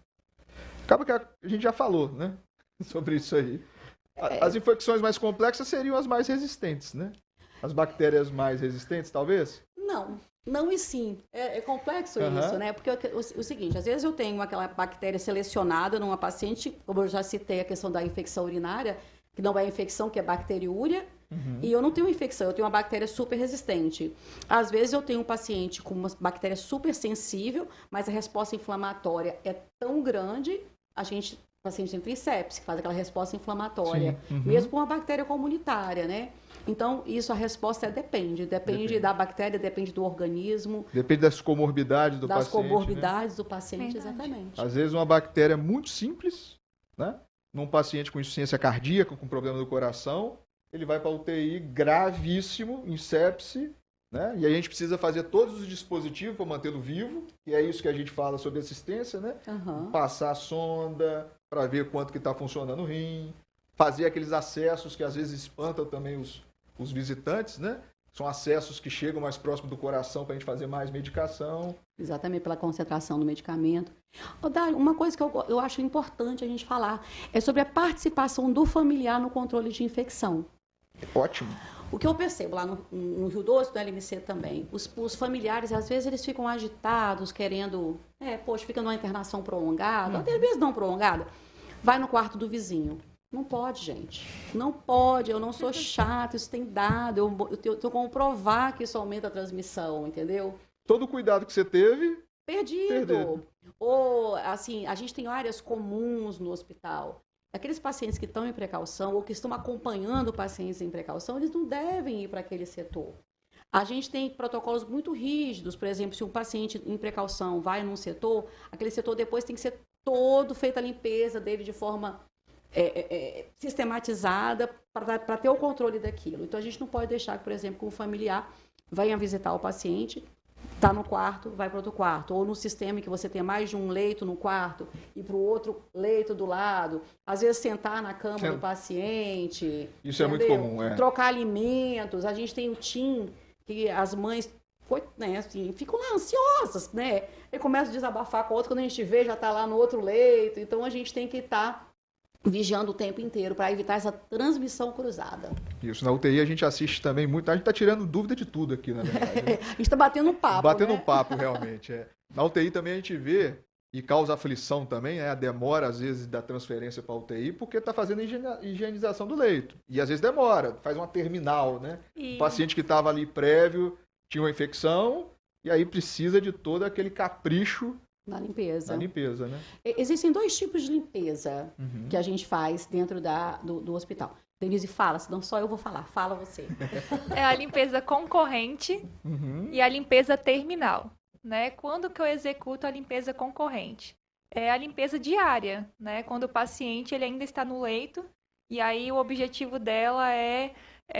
Acaba que a gente já falou, né? Sobre isso aí. As infecções mais complexas seriam as mais resistentes, né? As bactérias mais resistentes, talvez? Não e sim. É complexo isso, né? Porque o seguinte, às vezes eu tenho aquela bactéria selecionada numa paciente, como eu já citei a questão da infecção urinária, que não é infecção, que é bacteriúria, e eu não tenho infecção, eu tenho uma bactéria super resistente. Às vezes eu tenho um paciente com uma bactéria super sensível, mas a resposta inflamatória é tão grande, o paciente entra em sepse, que faz aquela resposta inflamatória, mesmo com uma bactéria comunitária, né? Então, isso a resposta é depende. Depende da bactéria, depende do organismo. Depende das comorbidades do das paciente. Das comorbidades do paciente, Verdade. exatamente. Às vezes uma bactéria muito simples, né? Num paciente com insuficiência cardíaca, com problema do coração, ele vai para UTI gravíssimo, em sepse, né? E aí a gente precisa fazer todos os dispositivos para mantê-lo vivo, e é isso que a gente fala sobre assistência, né? Passar a sonda para ver quanto que está funcionando o rim, fazer aqueles acessos que às vezes espantam também os visitantes, né? São acessos que chegam mais próximo do coração para a gente fazer mais medicação. Exatamente, pela concentração do medicamento. Dário, uma coisa que eu acho importante a gente falar é sobre a participação do familiar no controle de infecção. Ótimo. O que eu percebo lá no Rio Doce, no LMC também, os familiares, às vezes, eles ficam agitados, querendo, fica numa internação prolongada, até às vezes não prolongada, vai no quarto do vizinho. Não pode, gente. Não pode, eu não sou chato, isso tem dado, eu tenho como provar que isso aumenta a transmissão, entendeu? Todo o cuidado que você teve... Perdido. Ou, assim, a gente tem áreas comuns no hospital. Aqueles pacientes que estão em precaução ou que estão acompanhando pacientes em precaução, eles não devem ir para aquele setor. A gente tem protocolos muito rígidos, por exemplo, se um paciente em precaução vai num setor, aquele setor depois tem que ser todo feita a limpeza dele de forma sistematizada para ter o controle daquilo. Então, a gente não pode deixar que, por exemplo, que um familiar venha visitar o paciente, está no quarto, vai para outro quarto. Ou no sistema que você tem mais de um leito no quarto e para o outro leito do lado. Às vezes, sentar na cama do paciente. Isso entendeu? É muito comum, Trocar alimentos. A gente tem o TIM, que as mães assim, ficam lá ansiosas, né? E começam a desabafar com o outro, quando a gente vê, já está lá no outro leito. Então, a gente tem que estar vigiando o tempo inteiro para evitar essa transmissão cruzada. Isso, na UTI a gente assiste também muito, a gente está tirando dúvida de tudo aqui, na verdade. Né? A gente está batendo um papo, Batendo um papo, realmente. Na UTI também a gente vê, e causa aflição também, a demora, às vezes, da transferência para a UTI, porque está fazendo a higienização do leito. E às vezes demora, faz uma terminal, né? O paciente que estava ali prévio tinha uma infecção, e aí precisa de todo aquele capricho na limpeza. Na limpeza, né? Existem 2 tipos de limpeza que a gente faz dentro do hospital. Denise, fala, senão só eu vou falar. Fala você. É a limpeza concorrente e a limpeza terminal, né? Quando que eu executo a limpeza concorrente? É a limpeza diária, né? Quando o paciente ele ainda está no leito e aí o objetivo dela é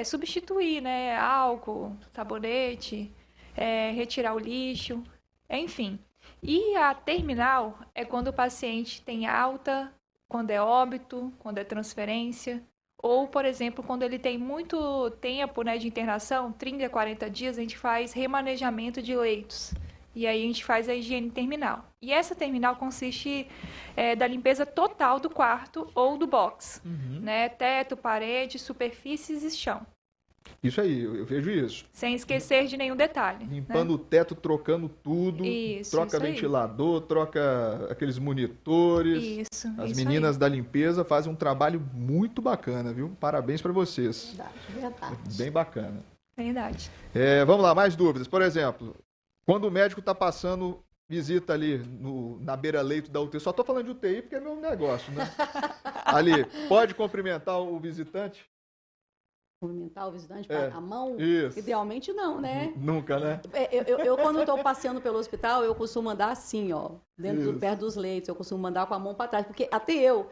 substituir, né? Álcool, sabonete, retirar o lixo, enfim. E a terminal é quando o paciente tem alta, quando é óbito, quando é transferência, ou, por exemplo, quando ele tem muito tempo, né, de internação, 30, 40 dias, a gente faz remanejamento de leitos. E aí a gente faz a higiene terminal. E essa terminal consiste da limpeza total do quarto ou do box, né? Teto, parede, superfícies e chão. Isso aí, eu vejo isso. Sem esquecer de nenhum detalhe. Limpando o teto, trocando tudo. Troca ventilador, troca aqueles monitores. As meninas da limpeza fazem um trabalho muito bacana, viu? Parabéns para vocês. Verdade. Bem bacana. Verdade. Vamos lá, mais dúvidas. Por exemplo, quando o médico está passando visita ali na beira-leito da UTI, só estou falando de UTI porque é meu negócio, né? Ali, pode cumprimentar o visitante? Cumprimentar o visitante a mão? Isso. Idealmente não, né? Nunca, né? Eu quando estou passeando pelo hospital, eu costumo andar assim, ó, perto dos leitos, eu costumo andar com a mão para trás, porque até eu,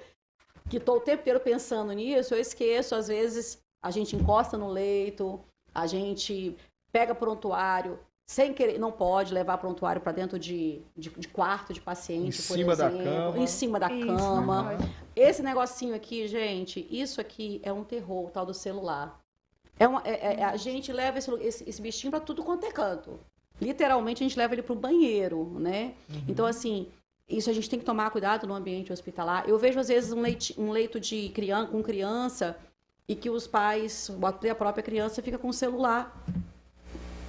que estou o tempo inteiro pensando nisso, eu esqueço, às vezes a gente encosta no leito, a gente pega prontuário, sem querer, não pode levar prontuário para dentro de quarto de paciente, por exemplo. Em cima da cama. Esse negocinho aqui, gente, isso aqui é um terror, o tal do celular. A gente leva esse bichinho para tudo quanto é canto. Literalmente, a gente leva ele para o banheiro, né? Então, assim, isso a gente tem que tomar cuidado no ambiente hospitalar. Eu vejo, às vezes, um leito com criança e que os pais, a própria criança, fica com o celular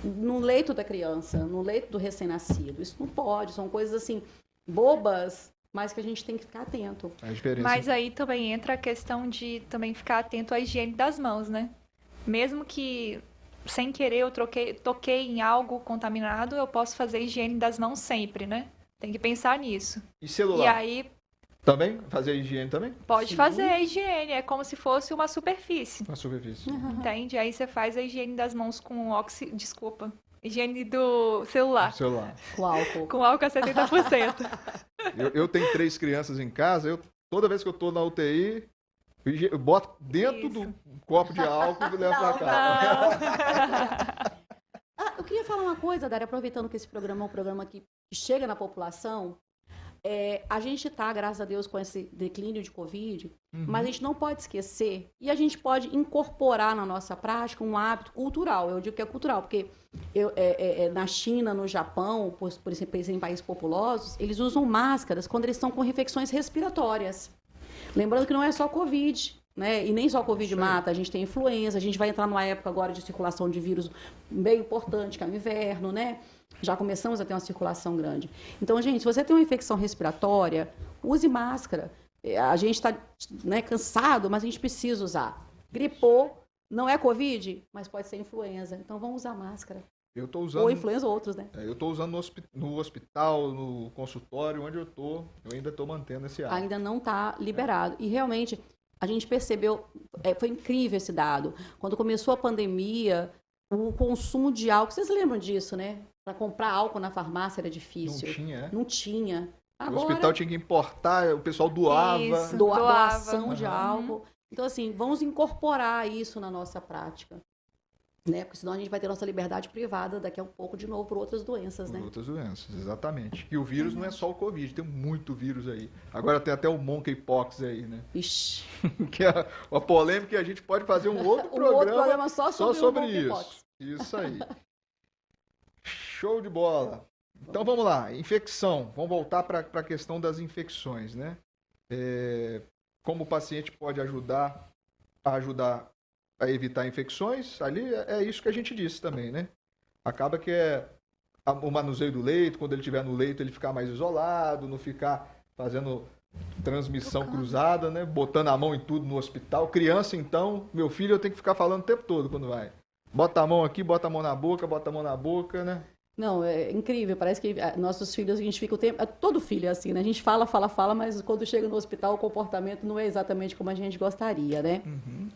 no leito da criança, no leito do recém-nascido. Isso não pode, são coisas assim, bobas, mas que a gente tem que ficar atento. Mas aí também entra a questão de também ficar atento à higiene das mãos, né? Mesmo que, sem querer, eu toquei em algo contaminado, eu posso fazer higiene das mãos sempre, né? Tem que pensar nisso. E celular? E aí, Também? Fazer a higiene também? Pode Sim. fazer a higiene, é como se fosse uma superfície, Na superfície. entende? Aí você faz a higiene das mãos com desculpa, higiene do celular, No celular. Com álcool. com álcool a 70%. Eu tenho 3 crianças em casa, toda vez que eu tô na UTI, eu boto dentro Isso. do copo de álcool e levo pra Não, casa. Eu queria falar uma coisa, Dária, aproveitando que esse programa é um programa que chega na população. A gente está, graças a Deus, com esse declínio de Covid, mas a gente não pode esquecer e a gente pode incorporar na nossa prática um hábito cultural. Eu digo que é cultural, porque na China, no Japão, por exemplo, em países populosos, eles usam máscaras quando eles estão com infecções respiratórias. Lembrando que não é só Covid, né? E nem só Covid mata, a gente tem influenza, a gente vai entrar numa época agora de circulação de vírus bem importante, que é o inverno, né? Já começamos a ter uma circulação grande. Então, gente, se você tem uma infecção respiratória, use máscara. A gente está, né, cansado, mas a gente precisa usar. Gripou, não é Covid, mas pode ser influenza. Então, vamos usar máscara. Eu tô usando, Ou influenza ou outros, né? eu tô usando no hospital, no consultório, onde eu ainda tô mantendo esse hábito. Ainda não está liberado. E realmente, a gente percebeu, foi incrível esse dado. Quando começou a pandemia, o consumo de álcool, vocês lembram disso, né? Para comprar álcool na farmácia era difícil. Não tinha, Não tinha. O Agora, hospital tinha que importar, o pessoal doava. Isso. doação de Uhum. álcool. Então, assim, vamos incorporar isso na nossa prática. Né? Porque senão a gente vai ter nossa liberdade privada daqui a um pouco de novo por outras doenças, Por né? outras doenças, exatamente. E o vírus não é só o Covid, tem muito vírus aí. Agora tem até o monkeypox aí, né? Ixi. Que é uma polêmica que a gente pode fazer um outro Um outro programa programa só sobre o isso. monkeypox. Isso aí. Show de bola. Então vamos lá, infecção. Vamos voltar para a questão das infecções, né? Como o paciente pode ajudar a evitar infecções, ali é isso que a gente disse também, né? Acaba que o manuseio do leito, quando ele estiver no leito, ele ficar mais isolado, não ficar fazendo transmissão cruzada, né? Botando a mão em tudo no hospital. Criança, então, meu filho, eu tenho que ficar falando o tempo todo quando vai. Bota a mão aqui, bota a mão na boca, né? Não, é incrível. Parece que nossos filhos, a gente fica o tempo... Todo filho é assim, né? A gente fala, mas quando chega no hospital, o comportamento não é exatamente como a gente gostaria, né? Uhum.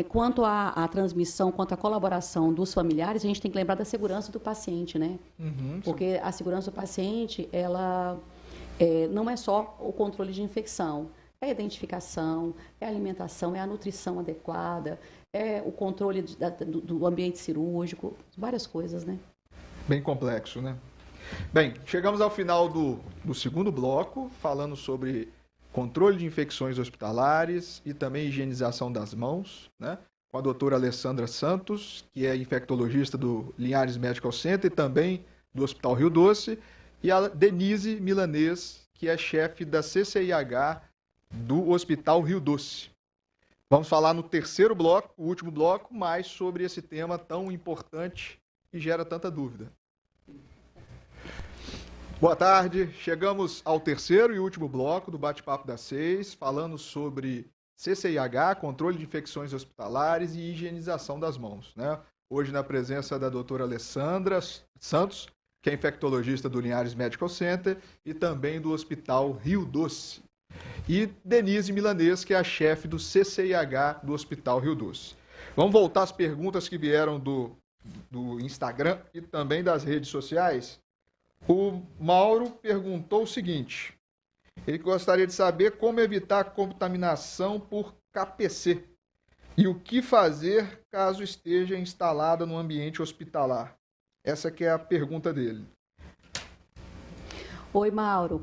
Quanto à transmissão, quanto à colaboração dos familiares, a gente tem que lembrar da segurança do paciente, né? Uhum. Porque a segurança do paciente, ela não é só o controle de infecção, é a identificação, é a alimentação, é a nutrição adequada, é o controle do ambiente cirúrgico, várias coisas, né? Bem complexo, né? Bem, chegamos ao final do segundo bloco, falando sobre controle de infecções hospitalares e também higienização das mãos, né? Com a doutora Alessandra Santos, que é infectologista do Linhares Medical Center e também do Hospital Rio Doce, e a Denise Milanês, que é chefe da CCIH do Hospital Rio Doce. Vamos falar no terceiro bloco, o último bloco, mais sobre esse tema tão importante que gera tanta dúvida. Boa tarde, chegamos ao terceiro e último bloco do Bate-Papo das 6, falando sobre CCIH, controle de infecções hospitalares e higienização das mãos, né? Hoje na presença da doutora Alessandra Santos, que é infectologista do Linhares Medical Center e também do Hospital Rio Doce. E Denise Milanês, que é a chefe do CCIH do Hospital Rio Doce. Vamos voltar às perguntas que vieram do Instagram e também das redes sociais. O Mauro perguntou o seguinte: ele gostaria de saber como evitar a contaminação por KPC e o que fazer caso esteja instalada no ambiente hospitalar. Essa que é a pergunta dele. Oi, Mauro.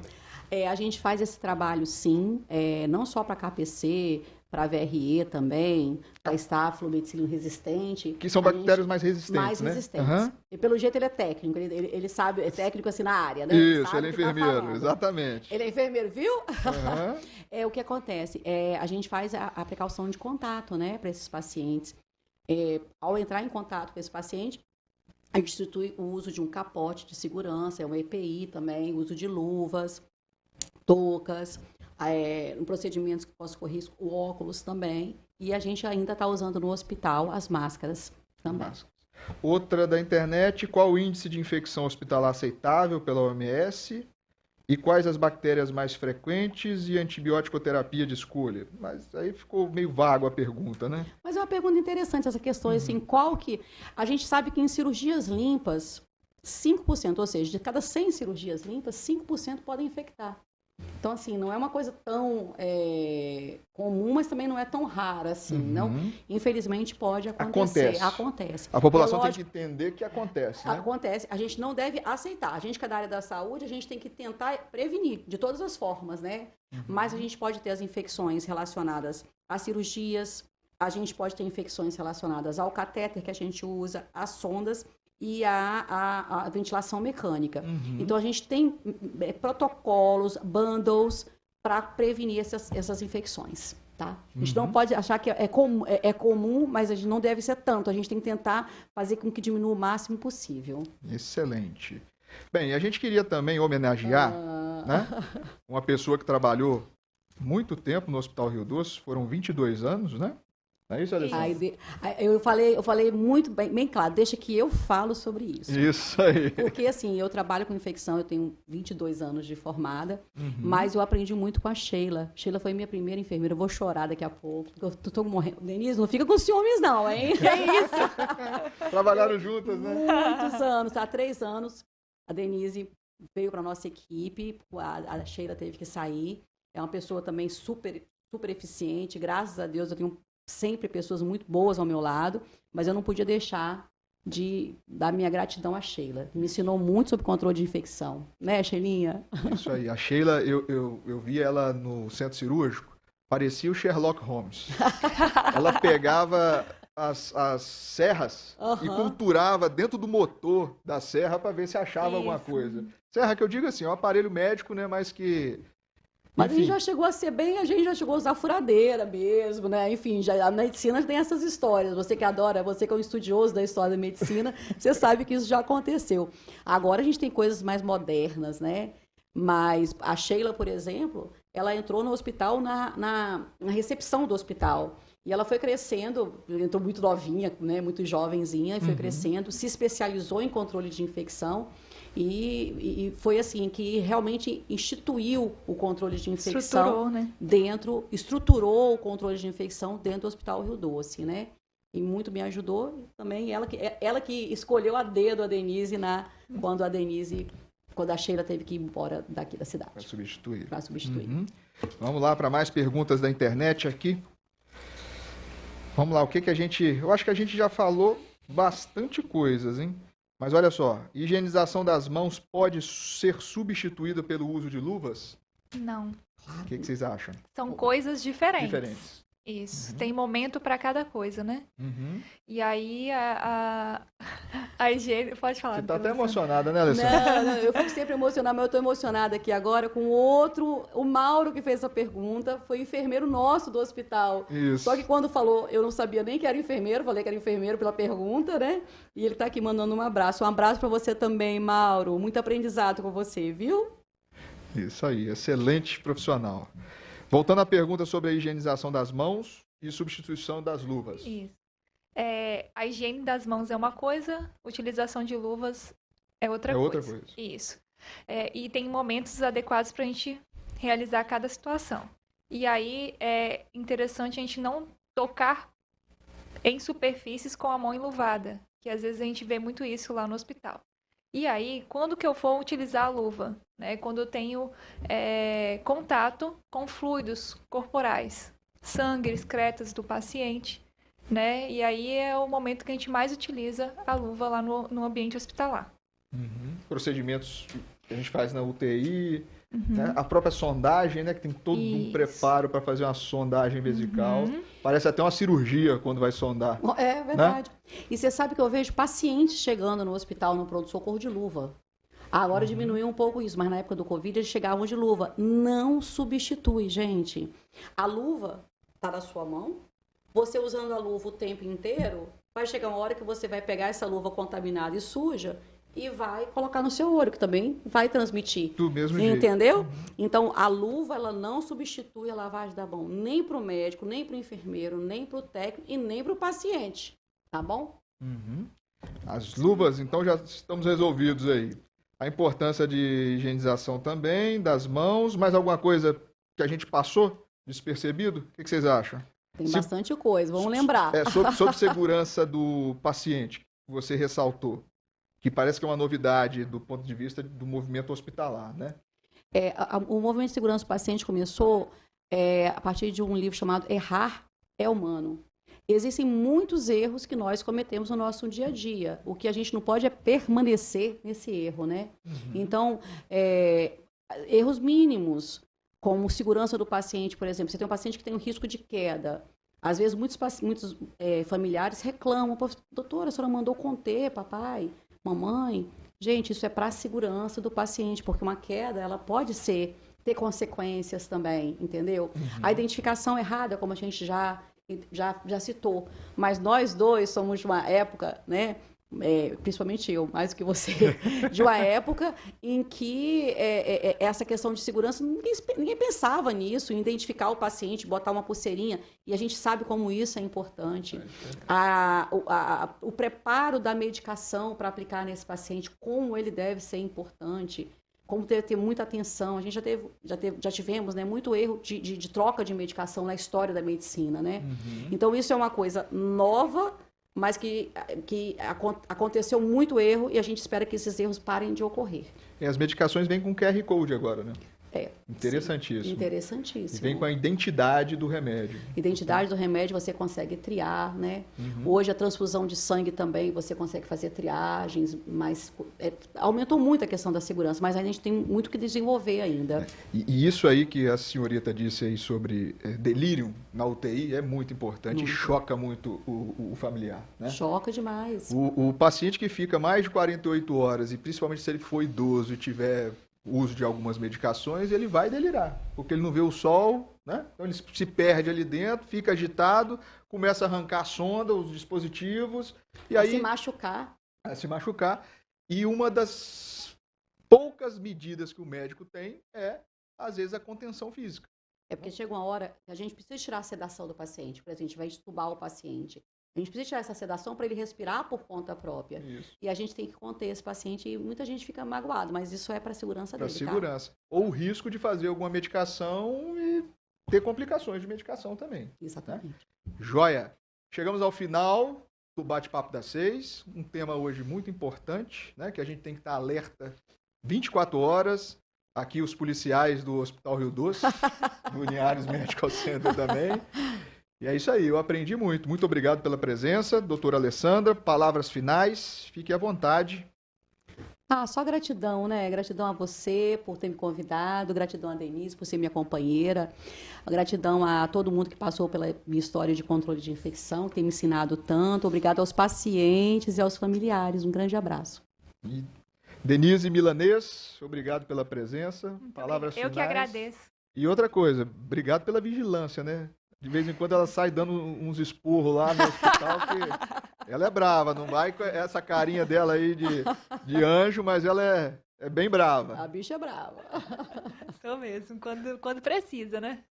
A gente faz esse trabalho, sim, não só para KPC, para VRE também, para Staphylococcus resistente. Que são bactérias mais resistentes, mais né? resistentes. Uhum. E pelo jeito ele é técnico, ele sabe, é técnico assim na área, né? Isso, ele é o que tá enfermeiro, falando. exatamente. Ele é enfermeiro, viu? Uhum. O que acontece? A gente faz a precaução de contato, né, para esses pacientes. Ao entrar em contato com esse paciente, a gente institui o uso de um capote de segurança, um EPI também, o uso de luvas, toucas, procedimentos que possam correr risco, o óculos também. E a gente ainda está usando no hospital as máscaras também. Outra da internet: qual o índice de infecção hospitalar aceitável pela OMS? E quais as bactérias mais frequentes e antibiótico-terapia de escolha? Mas aí ficou meio vago a pergunta, né? Mas é uma pergunta interessante essa questão, assim, qual que... A gente sabe que em cirurgias limpas, 5%, ou seja, de cada 100 cirurgias limpas, 5% podem infectar. Então, assim, não é uma coisa tão comum, mas também não é tão rara, assim, não? Infelizmente, pode acontecer. Acontece. A população tem que entender que acontece, né? Acontece. A gente não deve aceitar. A gente que é da área da saúde, a gente tem que tentar prevenir, de todas as formas, né? Mas a gente pode ter as infecções relacionadas a cirurgias, a gente pode ter infecções relacionadas ao catéter que a gente usa, às sondas, e a ventilação mecânica. Então, a gente tem protocolos, bundles, para prevenir essas infecções. Tá? A gente não pode achar que é comum, mas a gente não deve ser tanto. A gente tem que tentar fazer com que diminua o máximo possível. Excelente. Bem, a gente queria também homenagear né, uma pessoa que trabalhou muito tempo no Hospital Rio Doce, foram 22 anos, né? Não é isso, Alessandra? Eu falei muito bem claro, deixa que eu falo sobre isso. Isso aí. Porque, assim, eu trabalho com infecção, eu tenho 22 anos de formada, mas eu aprendi muito com a Sheila. Sheila foi minha primeira enfermeira, eu vou chorar daqui a pouco, porque eu tô morrendo. Denise, não fica com ciúmes não, hein? É isso. Trabalharam juntas, né? Muitos anos, há 3 anos, a Denise veio para nossa equipe, a Sheila teve que sair. É uma pessoa também super eficiente, graças a Deus eu tenho sempre pessoas muito boas ao meu lado, mas eu não podia deixar de dar minha gratidão à Sheila. Me ensinou muito sobre controle de infecção. Né, Sheilinha? Isso aí. A Sheila, eu vi ela no centro cirúrgico, parecia o Sherlock Holmes. Ela pegava as serras e culturava dentro do motor da serra para ver se achava alguma coisa. Serra que eu digo assim, é um aparelho médico, né, mas que... Mas a gente já chegou a ser bem, a gente já chegou a usar furadeira mesmo, né? Enfim, a medicina tem essas histórias. Você que adora, você que é um estudioso da história da medicina, você sabe que isso já aconteceu. Agora a gente tem coisas mais modernas, né? Mas a Sheila, por exemplo, ela entrou no hospital na recepção do hospital. E ela foi crescendo, entrou muito novinha, né? Muito jovenzinha, e foi crescendo, se especializou em controle de infecção. E foi assim que realmente instituiu o controle de infecção estruturou o controle de infecção dentro do Hospital Rio Doce, né? E muito me ajudou também ela que escolheu a dedo a Denise quando a Sheila teve que ir embora daqui da cidade. Para substituir. Vamos lá para mais perguntas da internet aqui. Vamos lá, o que a gente... Eu acho que a gente já falou bastante coisas, hein? Mas olha só, higienização das mãos pode ser substituída pelo uso de luvas? Não. O que vocês acham? São coisas diferentes. Isso. Tem momento para cada coisa, né? E aí a higiene... Pode falar. Você tá até emocionada, né, Alessandra? Não, eu fico sempre emocionada, mas eu tô emocionada aqui agora com o Mauro que fez essa pergunta, foi enfermeiro nosso do hospital. Isso. Só que quando falou, eu não sabia nem que era enfermeiro, falei que era enfermeiro pela pergunta, né? E ele tá aqui mandando um abraço. Um abraço para você também, Mauro. Muito aprendizado com você, viu? Isso aí, excelente profissional. Voltando à pergunta sobre a higienização das mãos e substituição das luvas. Isso. A higiene das mãos é uma coisa, utilização de luvas é outra coisa. Isso. E tem momentos adequados para a gente realizar cada situação. E aí é interessante a gente não tocar em superfícies com a mão enluvada, que às vezes a gente vê muito isso lá no hospital. E aí, quando que eu for utilizar a luva? Né? Quando eu tenho contato com fluidos corporais, sangue, excretas do paciente, né? E aí é o momento que a gente mais utiliza a luva lá no ambiente hospitalar. Procedimentos que a gente faz na UTI, né? A própria sondagem, né? Que tem todo um preparo para fazer uma sondagem vesical. Parece até uma cirurgia quando vai sondar. É verdade. Né? E você sabe que eu vejo pacientes chegando no hospital, no pronto-socorro de luva. Agora diminuiu um pouco isso, mas na época do Covid eles chegavam de luva. Não substitui, gente. A luva está na sua mão. Você usando a luva o tempo inteiro, vai chegar uma hora que você vai pegar essa luva contaminada e suja e vai colocar no seu olho, que também vai transmitir. Do mesmo jeito. Entendeu? Então, a luva, ela não substitui a lavagem da mão, nem para o médico, nem para o enfermeiro, nem para o técnico e nem para o paciente. Tá bom? As luvas, então, já estamos resolvidos aí. A importância de higienização também, das mãos. Mais alguma coisa que a gente passou despercebido? O que vocês acham? Tem bastante coisa, vamos lembrar. Sobre segurança do paciente, que você ressaltou, que parece que é uma novidade do ponto de vista do movimento hospitalar, né? O movimento de segurança do paciente começou a partir de um livro chamado Errar é Humano. Existem muitos erros que nós cometemos no nosso dia a dia. O que a gente não pode é permanecer nesse erro, né? Então, erros mínimos, como segurança do paciente, por exemplo. Você tem um paciente que tem um risco de queda. Às vezes, muitos familiares reclamam. Doutora, a senhora mandou conter, papai, mamãe. Gente, isso é para a segurança do paciente, porque uma queda, ela pode ter consequências também, entendeu? A identificação errada, como a gente já citou. Mas nós dois somos de uma época, né? Principalmente eu, mais do que você, de uma época em que essa questão de segurança, ninguém pensava nisso, em identificar o paciente, botar uma pulseirinha, e a gente sabe como isso é importante. O preparo da medicação para aplicar nesse paciente, como ele deve ser importante, como ter muita atenção. A gente já tivemos, né, muito erro de troca de medicação na história da medicina, né? Então, isso é uma coisa nova, mas que aconteceu muito erro e a gente espera que esses erros parem de ocorrer. E as medicações vêm com QR Code agora, né? Interessantíssimo. Sim, interessantíssimo. E vem com a identidade do remédio. Identidade do remédio você consegue triar, né? Hoje a transfusão de sangue também você consegue fazer triagens, mas aumentou muito a questão da segurança, mas a gente tem muito que desenvolver ainda. E isso aí que a senhorita disse aí sobre delírio na UTI é muito importante e choca muito o familiar, né? Choca demais. O paciente que fica mais de 48 horas, e principalmente se ele for idoso e tiver uso de algumas medicações, ele vai delirar, porque ele não vê o sol, né? Então ele se perde ali dentro, fica agitado, começa a arrancar a sonda, os dispositivos, e aí... se machucar. E uma das poucas medidas que o médico tem é, às vezes, a contenção física. Porque chega uma hora que a gente precisa tirar a sedação do paciente, por exemplo, a gente vai entubar o paciente. A gente precisa tirar essa sedação para ele respirar por conta própria. Isso. E a gente tem que conter esse paciente e muita gente fica magoado, mas isso é para a segurança dele. Para segurança. Tá? Ou o risco de fazer alguma medicação e ter complicações de medicação também. Exatamente. Né? Joia! Chegamos ao final do Bate-Papo das 6. Um tema hoje muito importante, né? Que a gente tem que estar alerta 24 horas. Aqui os policiais do Hospital Rio Doce, do Linhares Medical Center também. E é isso aí, eu aprendi muito. Muito obrigado pela presença, doutora Alessandra. Palavras finais, fique à vontade. Só gratidão, né? Gratidão a você por ter me convidado, gratidão a Denise por ser minha companheira, gratidão a todo mundo que passou pela minha história de controle de infecção, que tem me ensinado tanto. Obrigado aos pacientes e aos familiares. Um grande abraço. E Denise Milanês, obrigado pela presença. Palavras finais. Eu que agradeço. E outra coisa, obrigado pela vigilância, né? De vez em quando ela sai dando uns esporros lá no hospital, que ela é brava, não vai com essa carinha dela aí de anjo, mas ela é bem brava. A bicha é brava. Sou mesmo, quando precisa, né?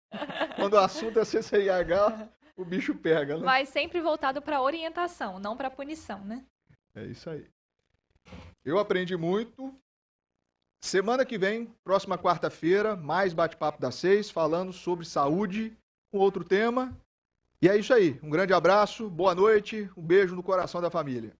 Quando o assunto é CCIH, o bicho pega, né? Mas sempre voltado para orientação, não para punição, né? É isso aí. Eu aprendi muito. Semana que vem, próxima quarta-feira, mais Bate-Papo das 6, falando sobre saúde, com outro tema. E é isso aí. Um grande abraço, boa noite, um beijo no coração da família.